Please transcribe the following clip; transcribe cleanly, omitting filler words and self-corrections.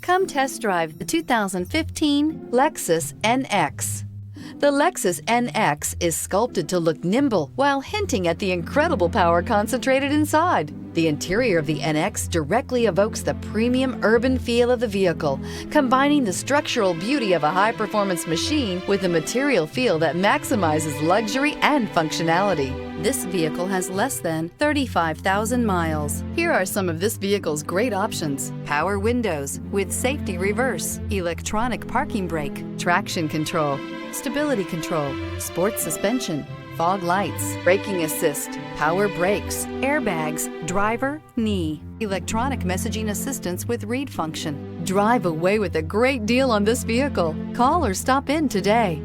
Come test drive the 2015 Lexus NX. The Lexus NX is sculpted to look nimble while hinting at the incredible power concentrated inside. The interior of the NX directly evokes the premium urban feel of the vehicle, combining the structural beauty of a high-performance machine with a material feel that maximizes luxury and functionality. This vehicle has less than 35,000 miles. Here are some of this vehicle's great options: power windows with safety reverse, electronic parking brake, traction control, stability control, sports suspension, fog lights, braking assist, power brakes, airbags, driver, knee, electronic messaging assistance with read function. Drive away with a great deal on this vehicle. Call or stop in today.